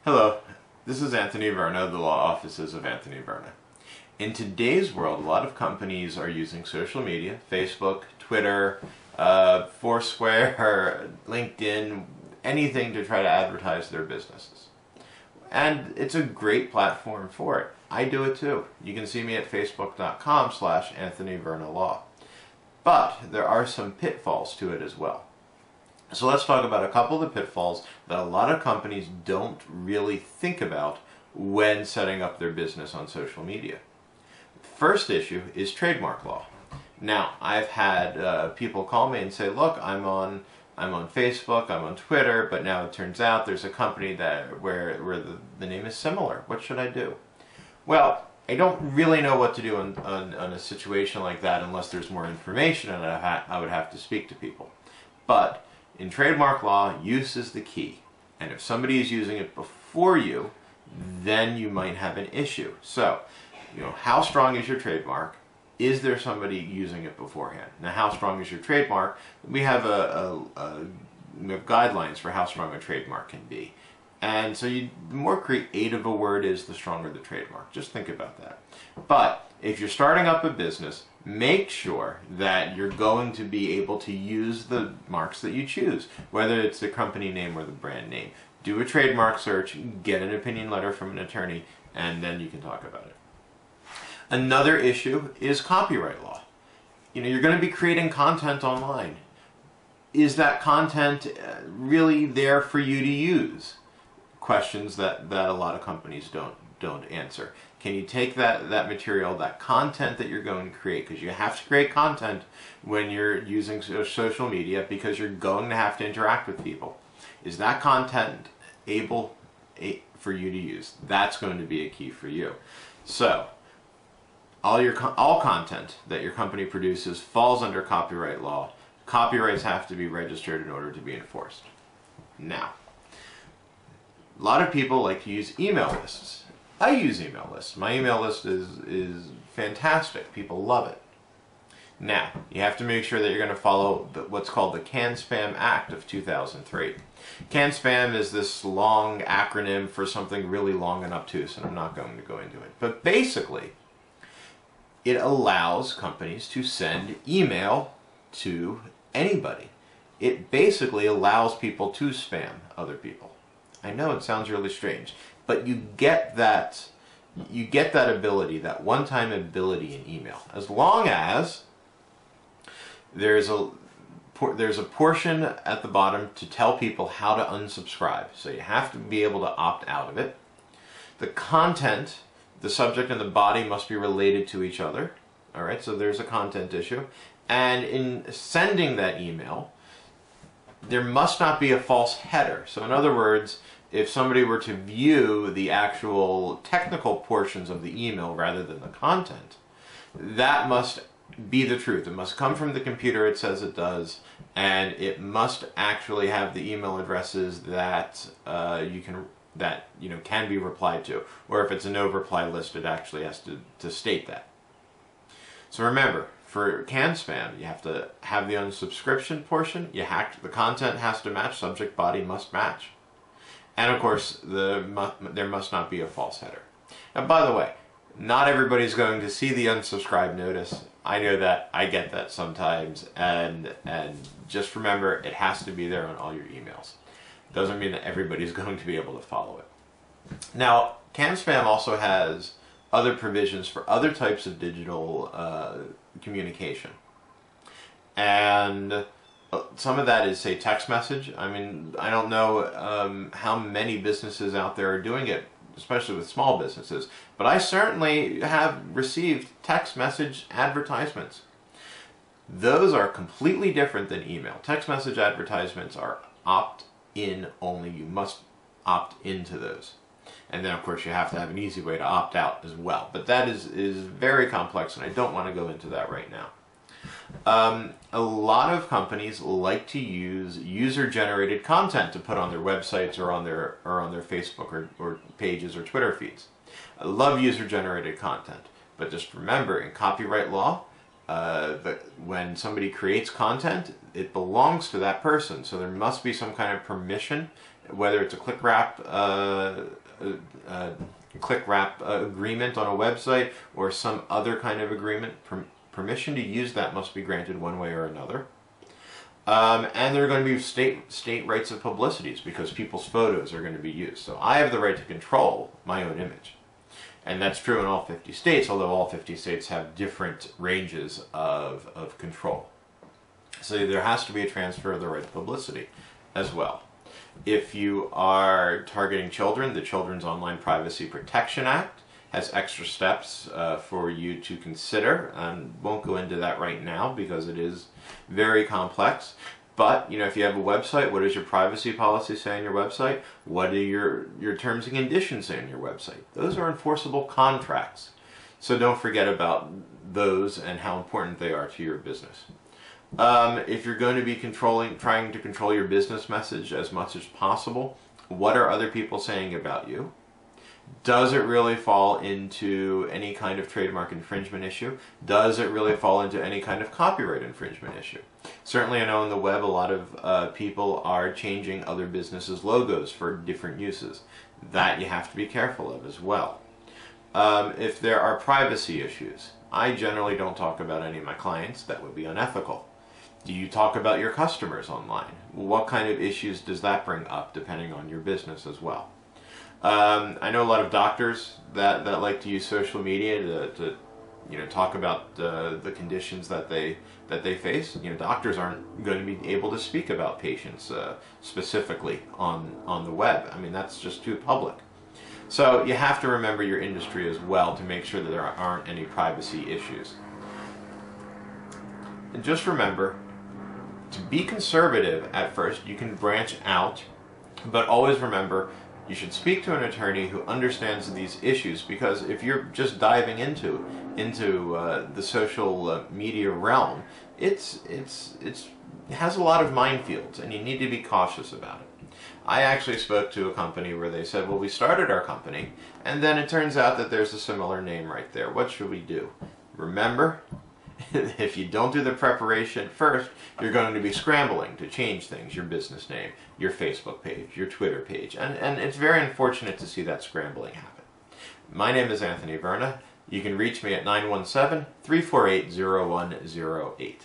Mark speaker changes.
Speaker 1: Hello, this is Anthony Verna of the Law Offices of Anthony Verna. In today's world, a lot of companies are using social media, Facebook, Twitter, Foursquare, LinkedIn, anything to try to advertise their businesses. And it's a great platform for it. I do it too. You can see me at facebook.com/AnthonyVernaLaw. But there are some pitfalls to it as well. So let's talk about a couple of the pitfalls that a lot of companies don't really think about when setting up their business on social media. First issue is trademark law. Now, I've had people call me and say, look, I'm on Facebook, I'm on Twitter, but now it turns out there's a company where the name is similar. What should I do? Well, I don't really know what to do on a situation like that unless there's more information, and I would have to speak to people. But in trademark law, use is the key. And if somebody is using it before you, then you might have an issue. So, how strong is your trademark? Is there somebody using it beforehand? Now, how strong is your trademark? We have we have guidelines for how strong a trademark can be. And so the more creative a word is, the stronger the trademark. Just think about that. But if you're starting up a business, make sure that you're going to be able to use the marks that you choose, whether it's the company name or the brand name. Do a trademark search, get an opinion letter from an attorney, and then you can talk about it. Another issue is copyright law. You're going to be creating content online. Is that content really there for you to use? Questions that a lot of companies don't answer. Can you take that material, that content that you're going to create, because you have to create content when you're using social media because you're going to have to interact with people. Is that content able for you to use? That's going to be a key for you. So, all content that your company produces falls under copyright law. Copyrights have to be registered in order to be enforced. Now, a lot of people like to use email lists. I use email lists. My email list is fantastic. People love it. Now, you have to make sure that you're going to follow what's called the CAN-SPAM Act of 2003. CAN-SPAM is this long acronym for something really long and obtuse, and I'm not going to go into it. But basically, it allows companies to send email to anybody. It basically allows people to spam other people. I know it sounds really strange, but you get that ability, that one-time ability in email, as long as there's a portion at the bottom to tell people how to unsubscribe. So you have to be able to opt out of it. The content, the subject and the body must be related to each other. All right, so there's a content issue. And in sending that email, there must not be a false header. So in other words, if somebody were to view the actual technical portions of the email rather than the content, that must be the truth. It must come from the computer it says it does, and it must actually have the email addresses that can be replied to. Or if it's a no reply list, it actually has to state that. So remember, for CAN-SPAM, you have to have the unsubscription portion. The content has to match. Subject body must match. And of course, there must not be a false header. And by the way, not everybody's going to see the unsubscribe notice. I know that. I get that sometimes. And just remember, it has to be there on all your emails. Doesn't mean that everybody's going to be able to follow it. Now, CAN-SPAM also has other provisions for other types of digital communication. And some of that is, say, text message. I mean, I don't know how many businesses out there are doing it, especially with small businesses, but I certainly have received text message advertisements. Those are completely different than email. Text message advertisements are opt-in only. You must opt into those. And then, of course, you have to have an easy way to opt out as well. But that is very complex, and I don't want to go into that right now. A lot of companies like to use user-generated content to put on their websites or on their Facebook or pages or Twitter feeds. I love user-generated content, but just remember, in copyright law, when somebody creates content, it belongs to that person. So there must be some kind of permission whether it's a click wrap agreement on a website or some other kind of agreement, permission to use that must be granted one way or another. And there are going to be state rights of publicities because people's photos are going to be used. So I have the right to control my own image. And that's true in all 50 states, although all 50 states have different ranges of control. So there has to be a transfer of the right to publicity as well. If you are targeting children, the Children's Online Privacy Protection Act has extra steps for you to consider. I won't go into that right now because it is very complex. But, if you have a website, what does your privacy policy say on your website? What do your terms and conditions say on your website? Those are enforceable contracts. So don't forget about those and how important they are to your business. If you're going to be trying to control your business message as much as possible, what are other people saying about you? Does it really fall into any kind of trademark infringement issue? Does it really fall into any kind of copyright infringement issue? Certainly I know on the web a lot of people are changing other businesses' logos for different uses. That you have to be careful of as well. If there are privacy issues, I generally don't talk about any of my clients. That would be unethical. Do you talk about your customers online? What kind of issues does that bring up depending on your business as well? I know a lot of doctors that like to use social media to talk about the conditions that they face. Doctors aren't going to be able to speak about patients specifically on the web. I mean, that's just too public. So you have to remember your industry as well to make sure that there aren't any privacy issues. And just remember to be conservative at first. You can branch out, but always remember you should speak to an attorney who understands these issues, because if you're just diving into the social media realm, it has a lot of minefields, and you need to be cautious about it. I actually spoke to a company where they said, well, we started our company, and then it turns out that there's a similar name right there. What should we do? Remember, if you don't do the preparation first, you're going to be scrambling to change things, your business name, your Facebook page, your Twitter page, and it's very unfortunate to see that scrambling happen. My name is Anthony Verna. You can reach me at 917-348-0108.